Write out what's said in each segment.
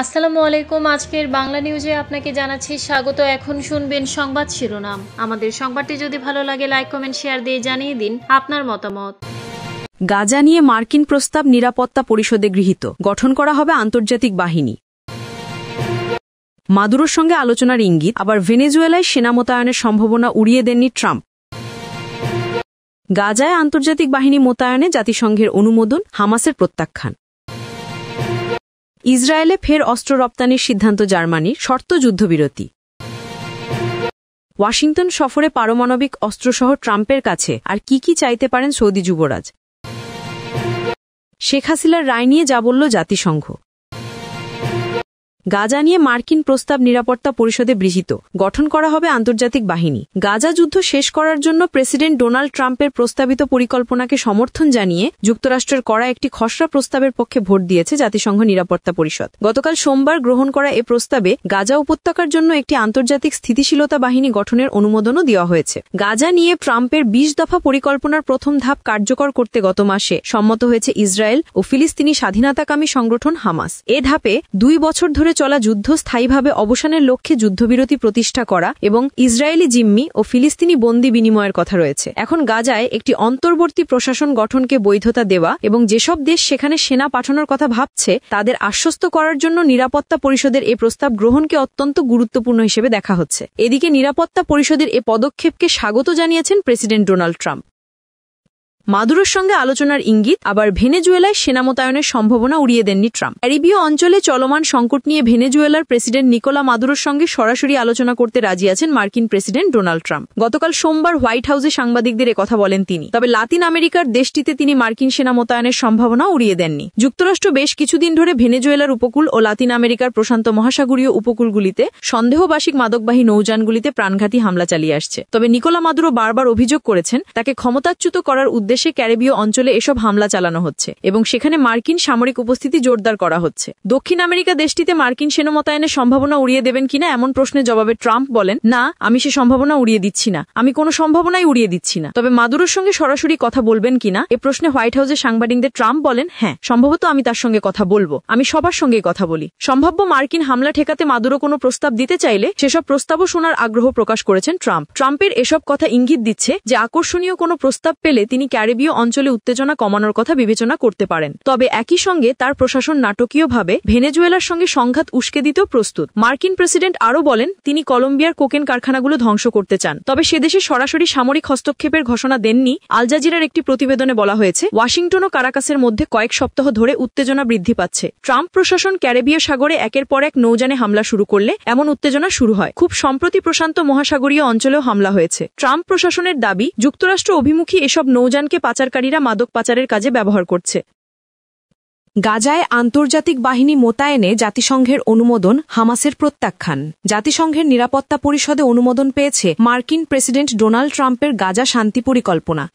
আসসালামু আলাইকুম। আজকের বাংলা নিউজে আপনাকে জানাচ্ছি স্বাগত। এখন শুনবেন সংবাদ শিরোনাম। আমাদের সংবাদটি যদি ভালো লাগে লাইক কমেন্ট শেয়ার দিয়ে জানিয়ে দিন আপনার মতামত। গাজা নিয়ে মার্কিন প্রস্তাব নিরাপত্তা পরিষদে গৃহীত, গঠন করা হবে আন্তর্জাতিক বাহিনী। মাদুরোর সঙ্গে আলোচনার ইঙ্গিত, আবার ভেনেজুয়েলায় সেনা মোতায়েনের সম্ভাবনা উড়িয়ে দেননি ট্রাম্প। গাজায় আন্তর্জাতিক বাহিনী মোতায়েনে জাতিসংঘের অনুমোদন, হামাসের প্রত্যাখ্যান। ইসরায়েলে ফের অস্ত্র রপ্তানির সিদ্ধান্ত জার্মানির, শর্ত যুদ্ধবিরতি। ওয়াশিংটন সফরে পারমাণবিক অস্ত্রসহ ট্রাম্পের কাছে আর কি চাইতে পারেন সৌদি যুবরাজ। শেখ হাসিনার রায় নিয়ে যা বলল জাতিসংঘ। গাজা নিয়ে মার্কিন প্রস্তাব নিরাপত্তা পরিষদে গৃহীত, গঠন করা হবে আন্তর্জাতিক বাহিনী। গাজা যুদ্ধ শেষ করার জন্য প্রেসিডেন্ট ডোনাল্ড ট্রাম্পের প্রস্তাবিত পরিকল্পনাকে সমর্থন জানিয়ে যুক্তরাষ্ট্রের করা একটি খসড়া প্রস্তাবের পক্ষে ভোট দিয়েছে জাতিসংঘ নিরাপত্তা পরিষদ। গতকাল সোমবার গ্রহণ করা এ প্রস্তাবে গাজা উপত্যকার জন্য একটি আন্তর্জাতিক স্থিতিশীলতা বাহিনী গঠনের অনুমোদনও দেওয়া হয়েছে। গাজা নিয়ে ট্রাম্পের ২০ দফা পরিকল্পনার প্রথম ধাপ কার্যকর করতে গত মাসে সম্মত হয়েছে ইসরায়েল ও ফিলিস্তিনি স্বাধীনতাকামী সংগঠন হামাস। এ ধাপে ২ বছর ধরে চলা যুদ্ধ স্থায়ীভাবে অবসানের লক্ষ্যে যুদ্ধবিরতি প্রতিষ্ঠা করা এবং ইসরায়েলি জিম্মি ও ফিলিস্তিনি বন্দী বিনিময়ের কথা রয়েছে। এখন গাজায় একটি অন্তর্বর্তী প্রশাসন গঠনকে বৈধতা দেওয়া এবং যেসব দেশ সেখানে সেনা পাঠানোর কথা ভাবছে তাদের আশ্বস্ত করার জন্য নিরাপত্তা পরিষদের এ প্রস্তাব গ্রহণকে অত্যন্ত গুরুত্বপূর্ণ হিসেবে দেখা হচ্ছে। এদিকে নিরাপত্তা পরিষদের এ পদক্ষেপকে স্বাগত জানিয়েছেন প্রেসিডেন্ট ডোনাল্ড ট্রাম্প। মাদুরোর সঙ্গে আলোচনার ইঙ্গিত, আবার ভেনেজুয়েলায় সেনা মোতায়েনের সম্ভাবনা উড়িয়ে দেননি ট্রাম্প। ক্যারিবীয় অঞ্চলে চলমান সংকট নিয়ে ভেনেজুয়েলার প্রেসিডেন্ট নিকোলা মাদুরোর সঙ্গে সরাসরি আলোচনা করতে রাজি আছেন মার্কিন প্রেসিডেন্ট ডোনাল্ড ট্রাম্প। গতকাল সোমবার হোয়াইট হাউসে সাংবাদিকদের কথা বলেন তিনি। তবে লাতিন আমেরিকার দেশটিতে তিনি মার্কিন সেনা মোতায়েনের সম্ভাবনা উড়িয়ে দেননি। যুক্তরাষ্ট্র বেশ কিছুদিন ধরে ভেনেজুয়েলার উপকূল ও লাতিন আমেরিকার প্রশান্ত মহাসাগরীয় উপকূলগুলিতে সন্দেহবাসী মাদকবাহী নৌযানগুলিতে প্রাণঘাতী হামলা চালিয়ে আসছে। তবে নিকোলা মাদুরো বারবার অভিযোগ করেছেন তাকে ক্ষমতাচ্যুত করার উদ্দেশ্যে ক্যারিবীয় অঞ্চলে এসব হামলা চালানো হচ্ছে এবং সেখানে মার্কিন সামরিক উপস্থিতি জোরদার করা হচ্ছে। দক্ষিণ আমেরিকা দেশটিতে মার্কিন সেনা মোতায়েনের সম্ভাবনা উড়িয়ে দেবেন কিনা এমন প্রশ্নের জবাবে ট্রাম্প বলেন, না, আমি সে সম্ভাবনা উড়িয়ে দিচ্ছি না, আমি কোনো সম্ভাবনাই উড়িয়ে দিচ্ছি না। তবে মাদুরোর সঙ্গে সরাসরি কথা বলবেন কিনা এ প্রশ্নে হোয়াইট হাউসের সাংবাদিকদের ট্রাম্প বলেন, হ্যাঁ, সম্ভবত আমি তার সঙ্গে কথা বলবো, আমি সবার সঙ্গেই কথা বলি। সম্ভাব্য মার্কিন হামলা ঠেকাতে মাদুরো কোনো প্রস্তাব দিতে চাইলে সেসব প্রস্তাবও শোনার আগ্রহ প্রকাশ করেছেন ট্রাম্প। ট্রাম্পের এসব কথা ইঙ্গিত দিচ্ছে যে আকর্ষণীয় কোনো প্রস্তাব পেলে তিনি ক্যারিবীয় অঞ্চলে উত্তেজনা কমানোর কথা বিবেচনা করতে পারেন। তবে একই সঙ্গে তার প্রশাসন নাটকীয়ভাবে ভেনেজুয়েলার সঙ্গে সংঘাত উস্কে দিতেও প্রস্তুত। মার্কিন প্রেসিডেন্ট আরও বলেন তিনি কলম্বিয়ার কোকেন কারখানাগুলো ধ্বংস করতে চান। তবে সে দেশে সরাসরি সামরিক হস্তক্ষেপের ঘোষণা দেননি। আল জাজিরার একটি প্রতিবেদনে বলা হয়েছে ওয়াশিংটন ও কারাকাসের মধ্যে কয়েক সপ্তাহ ধরে উত্তেজনা বৃদ্ধি পাচ্ছে। ট্রাম্প প্রশাসন ক্যারিবীয় সাগরে একের পর এক নৌযানে হামলা শুরু করলে এমন উত্তেজনা শুরু হয়। খুব সম্প্রতি প্রশান্ত মহাসাগরীয় অঞ্চলেও হামলা হয়েছে। ট্রাম্প প্রশাসনের দাবি যুক্তরাষ্ট্র অভিমুখী এসব নৌযানকে পাচারকারীরা মাদক পাচারের কাজে ব্যবহার করছে। গাজায় আন্তর্জাতিক বাহিনী মোতায়েনে জাতিসংঘের অনুমোদন, হামাসের প্রত্যাখ্যান। জাতিসংঘের নিরাপত্তা পরিষদে অনুমোদন পেয়েছে মার্কিন প্রেসিডেন্ট ডোনাল্ড ট্রাম্পের গাজা শান্তি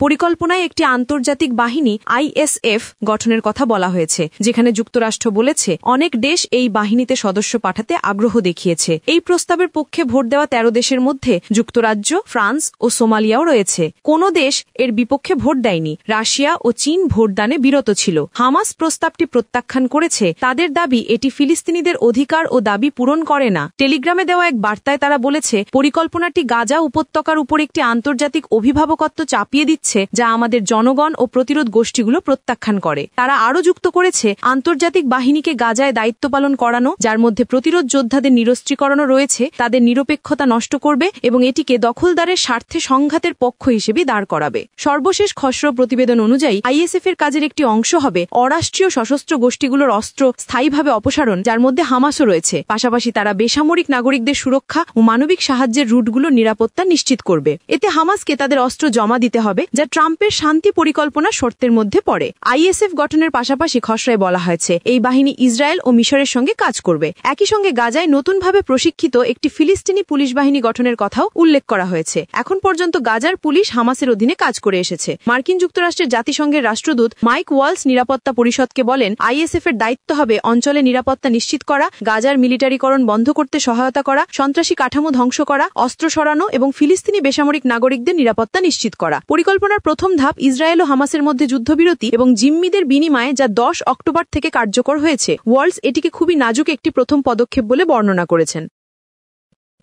পরিকল্পনায় একটি আন্তর্জাতিক বাহিনী ISF গঠনের কথা বলা হয়েছে, যেখানে যুক্তরাষ্ট্র বলেছে অনেক দেশ এই বাহিনীতে সদস্য পাঠাতে আগ্রহ দেখিয়েছে। এই প্রস্তাবের পক্ষে ভোট দেওয়া 13 দেশের মধ্যে যুক্তরাজ্য, ফ্রান্স ও সোমালিয়াও রয়েছে। কোনো দেশ এর বিপক্ষে ভোট দেয়নি। রাশিয়া ও চীন ভোটদানে বিরত ছিল। হামাস প্রস্তাবটি প্রত্যাখ্যান করেছে। তাদের দাবি এটি ফিলিস্তিনিদের অধিকার ও দাবি পূরণ করে না। টেলিগ্রামে দেওয়া এক বার্তায় তারা বলেছে পরিকল্পনাটি গাজা উপত্যকার উপর একটি আন্তর্জাতিক অভিভাবকত্ব চাপিয়ে দিচ্ছে যা আমাদের জনগণ ও প্রতিরোধ গোষ্ঠীগুলো প্রত্যাখ্যান করে। তারা আরও যুক্ত করেছে আন্তর্জাতিক বাহিনীকে গাজায় দায়িত্ব পালন করানো, যার মধ্যে প্রতিরোধ যোদ্ধাদের নিরস্ত্রীকরণও রয়েছে, তাদের নিরপেক্ষতা নষ্ট করবে এবং এটিকে দখলদারের স্বার্থে সংঘাতের পক্ষ হিসেবে দাঁড় করাবে। সর্বশেষ খসড়া প্রতিবেদন অনুযায়ী ISF এর কাজের একটি অংশ হবে অরাষ্ট্রীয় সশস্ত্র গোষ্ঠীগুলোর অস্ত্র স্থায়ীভাবে অপসারণ, যার মধ্যে হামাসও রয়েছে। পাশাপাশি তারা বেসামরিক নাগরিকদের সুরক্ষা ও মানবিক সাহায্যের রুটগুলোর নিরাপত্তা নিশ্চিত করবে। এতে হামাসকে তাদের অস্ত্র জমা দিতে হবে, যা ট্রাম্পের শান্তি পরিকল্পনা শর্তের মধ্যে পড়ে। ISF গঠনের পাশাপাশি খসড়ায় বলা হয়েছে এই বাহিনী ইসরায়েল ও মিশরের সঙ্গে কাজ করবে। একই সঙ্গে গাজায় নতুনভাবে প্রশিক্ষিত একটি ফিলিস্তিনি পুলিশ বাহিনী গঠনের কথাও উল্লেখ করা হয়েছে। এখন পর্যন্ত গাজার পুলিশ হামাসের অধীনে কাজ করে এসেছে। মার্কিন যুক্তরাষ্ট্রের জাতিসংঘের রাষ্ট্রদূত মাইক ওয়ালস নিরাপত্তা পরিষদকে বলেন বলেন, ISF এর দায়িত্ব হবে অঞ্চলে নিরাপত্তা নিশ্চিত করা, গাজার মিলিটারিকরণ বন্ধ করতে সহায়তা করা, সন্ত্রাসী কাঠামো ধ্বংস করা, অস্ত্র সরানো এবং ফিলিস্তিনি বেসামরিক নাগরিকদের নিরাপত্তা নিশ্চিত করা। পরিকল্পনার প্রথম ধাপ ইসরায়েল ও হামাসের মধ্যে যুদ্ধবিরতি এবং জিম্মিদের বিনিময়ে, যা 10 অক্টোবর থেকে কার্যকর হয়েছে। ওয়ার্ল্ডস এটিকে খুবই নাজুক একটি প্রথম পদক্ষেপ বলে বর্ণনা করেছেন।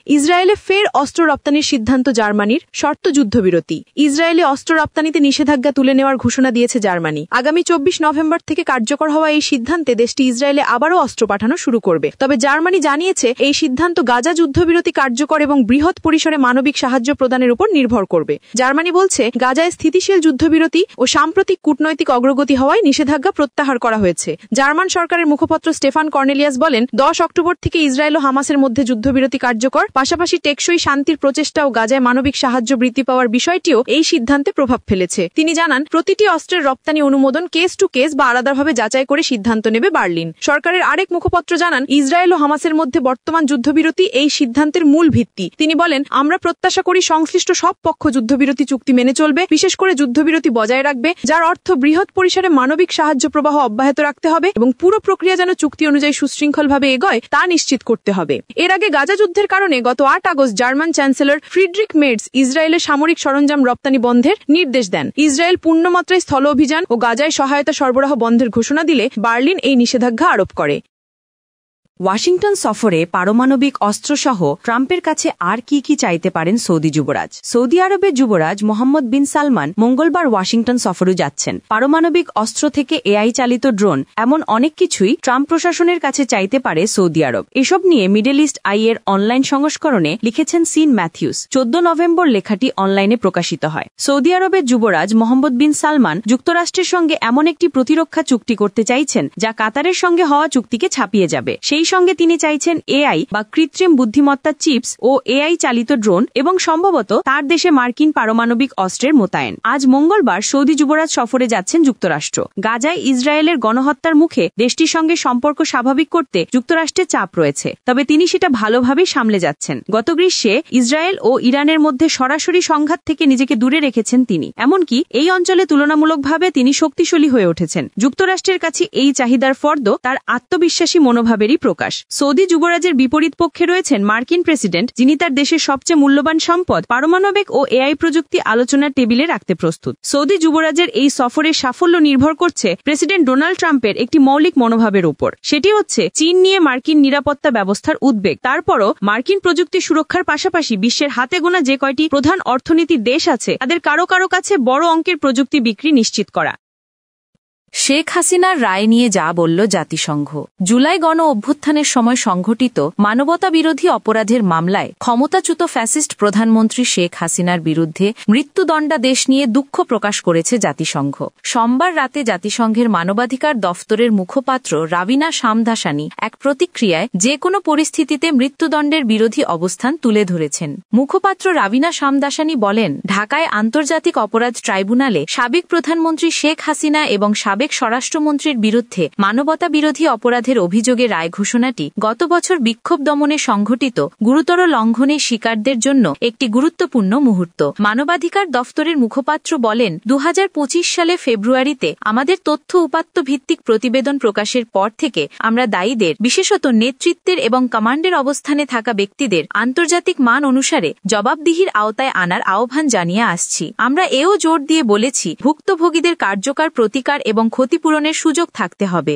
ইসরায়েলে ফের অস্ত্র রপ্তানির সিদ্ধান্ত জার্মানির, শর্ত যুদ্ধবিরতি। ইসরায়েলে অস্ত্র রপ্তানিতে নিষেধাজ্ঞা তুলে নেওয়ার ঘোষণা দিয়েছে জার্মানি। আগামী 24 নভেম্বর থেকে কার্যকর হওয়া এই সিদ্ধান্তে দেশটি ইসরায়েলে আবারও অস্ত্র পাঠানো শুরু করবে। তবে জার্মানি জানিয়েছে, এই সিদ্ধান্ত গাজা যুদ্ধবিরতি কার্যকর এবং বৃহৎ পরিসরে মানবিক সাহায্য প্রদানের উপর নির্ভর করবে। জার্মানি বলছে, গাজায় স্থিতিশীল যুদ্ধবিরতি ও সাম্প্রতিক কূটনৈতিক অগ্রগতি হওয়ায় নিষেধাজ্ঞা প্রত্যাহার করা হয়েছে। জার্মান সরকারের মুখপাত্র স্টেফান কর্নেলিয়াস বলেন, 10 অক্টোবর থেকে ইসরায়েল ও হামাসের মধ্যে যুদ্ধবিরতি কার্যকর, পাশাপাশি টেকসই শান্তির প্রচেষ্টা ও গাজায় মানবিক সাহায্য বৃদ্ধি পাওয়ার বিষয়টিও এই সিদ্ধান্তে প্রভাব ফেলেছে। তিনি জানান, প্রতিটি অস্ত্রের রপ্তানি অনুমোদন কেস টু কেস বা আলাদাভাবে যাচাই করে সিদ্ধান্ত নেবে বার্লিন। সরকারের আরেক মুখপাত্র জানান, ইসরায়েল ও হামাসের মধ্যে বর্তমান যুদ্ধবিরতি এই সিদ্ধান্তের মূল ভিত্তি। তিনি বলেন, আমরা প্রত্যাশা করি সংশ্লিষ্ট সব পক্ষ যুদ্ধবিরতি চুক্তি মেনে চলবে, বিশেষ করে যুদ্ধবিরতি বজায় রাখবে, যার অর্থ বৃহৎ পরিসরে মানবিক সাহায্য প্রবাহ অব্যাহত রাখতে হবে এবং পুরো প্রক্রিয়া যেন চুক্তি অনুযায়ী সুশৃঙ্খলভাবে এগোয় তা নিশ্চিত করতে হবে। এর আগে গাজা যুদ্ধের কারণে গত 8 August German chancellor Friedrich Merz ইসরায়েলের সামরিক সরঞ্জাম রপ্তানি বন্ধের নির্দেশ দেন। ইসরায়েল পূর্ণমাত্রায় স্থল অভিযান ও গাজায় সহায়তা সরবরাহ বন্ধের ঘোষণা দিলে বার্লিন এই নিষেধাজ্ঞা আরোপ করে। ওয়াশিংটন সফরে পারমাণবিক অস্ত্রসহ ট্রাম্পের কাছে আর কি চাইতে পারেন সৌদি যুবরাজ। সৌদি আরবের যুবরাজ মোহাম্মদ বিন সালমান মঙ্গলবার ওয়াশিংটন সফরে যাচ্ছেন। পারমাণবিক অস্ত্র থেকে AI চালিত ড্রোন, এমন অনেক কিছুই ট্রাম্প প্রশাসনের কাছে চাইতে পারে সৌদি আরব। এসব নিয়ে মিডল ইস্ট আই এর অনলাইন সংস্করণে লিখেছেন সিন ম্যাথিউস। 14 নভেম্বর লেখাটি অনলাইনে প্রকাশিত হয়। সৌদি আরবের যুবরাজ মোহাম্মদ বিন সালমান যুক্তরাষ্ট্রের সঙ্গে এমন একটি প্রতিরক্ষা চুক্তি করতে চাইছেন যা কাতারের সঙ্গে হওয়া চুক্তিকে ছাপিয়ে যাবে। সেই সঙ্গে তিনি চাইছেন AI বা কৃত্রিম বুদ্ধিমত্তা চিপস ও AI চালিত ড্রোন এবং সম্ভবত তার দেশে মার্কিন পারমাণবিক অস্ত্রের মোতায়েন। আজ মঙ্গলবার সৌদি যুবরাজ সফরে যাচ্ছেন যুক্তরাষ্ট্র। গাজায় ইসরায়েলের গণহত্যার মুখে দেশটির সঙ্গে সম্পর্ক স্বাভাবিক করতে যুক্তরাষ্ট্রের চাপ রয়েছে, তবে তিনি সেটা ভালোভাবেই সামলে যাচ্ছেন। গত গ্রীষ্মে ইসরায়েল ও ইরানের মধ্যে সরাসরি সংঘাত থেকে নিজেকে দূরে রেখেছেন তিনি। এমনকি এই অঞ্চলে তুলনামূলকভাবে তিনি শক্তিশালী হয়ে উঠেছেন। যুক্তরাষ্ট্রের কাছে এই চাহিদার ফর্দ তার আত্মবিশ্বাসী মনোভাবেরই প্রকাশ। সৌদি যুবরাজের বিপরীত পক্ষে রয়েছেন মার্কিন প্রেসিডেন্ট, যিনি তার দেশের সবচেয়ে মূল্যবান সম্পদ পারমাণবিক ও AI প্রযুক্তি আলোচনার টেবিলে রাখতে প্রস্তুত। সৌদি যুবরাজের এই সফরের সাফল্য নির্ভর করছে প্রেসিডেন্ট ডোনাল্ড ট্রাম্পের একটি মৌলিক মনোভাবের উপর। সেটি হচ্ছে চীন নিয়ে মার্কিন নিরাপত্তা ব্যবস্থার উদ্বেগ। তারপরও মার্কিন প্রযুক্তি সুরক্ষার পাশাপাশি বিশ্বের হাতে গোনা যে কয়টি প্রধান অর্থনীতির দেশ আছে তাদের কারো কাছে বড় অঙ্কের প্রযুক্তি বিক্রি নিশ্চিত করা। শেখ হাসিনার রায় নিয়ে যা বলল জাতিসংঘ। জুলাই গণ অভ্যুত্থানের সময় সংঘটিত মানবতা বিরোধী অপরাধের মামলায় ক্ষমতাচ্যুত ফ্যাসিস্ট প্রধানমন্ত্রী শেখ হাসিনার বিরুদ্ধে মৃত্যুদণ্ডাদেশ নিয়ে দুঃখ প্রকাশ করেছে জাতিসংঘ। সোমবার রাতে জাতিসংঘের মানবাধিকার দফতরের মুখপাত্র রাবিনা শামদাসানি এক প্রতিক্রিয়ায় যে কোনো পরিস্থিতিতে মৃত্যুদণ্ডের বিরোধী অবস্থান তুলে ধরেছেন। মুখপাত্র রাবিনা শামদাসানি বলেন, ঢাকায় আন্তর্জাতিক অপরাধ ট্রাইব্যুনালে সাবেক প্রধানমন্ত্রী শেখ হাসিনা এবং সাবেক স্বরাষ্ট্রমন্ত্রীর বিরুদ্ধে মানবতা বিরোধী অপরাধের অভিযোগে রায় ঘোষণাটি গত বছর বিক্ষোভ দমনে সংঘটিত গুরুতর লঙ্ঘনের শিকারদের জন্য একটি গুরুত্বপূর্ণ মুহূর্ত। মানবাধিকার দফতরের মুখপাত্র বলেন, 2025 সালে ফেব্রুয়ারিতে আমাদের তথ্য উপাত্ত ভিত্তিক প্রতিবেদন প্রকাশের পর থেকে আমরা দায়ীদের, বিশেষত নেতৃত্বের এবং কমান্ডের অবস্থানে থাকা ব্যক্তিদের আন্তর্জাতিক মান অনুসারে জবাবদিহির আওতায় আনার আহ্বান জানিয়ে আসছি। আমরা এও জোর দিয়ে বলেছি, ভুক্তভোগীদের কার্যকর প্রতিকার এবং ক্ষতিপূরণের সুযোগ থাকতে হবে।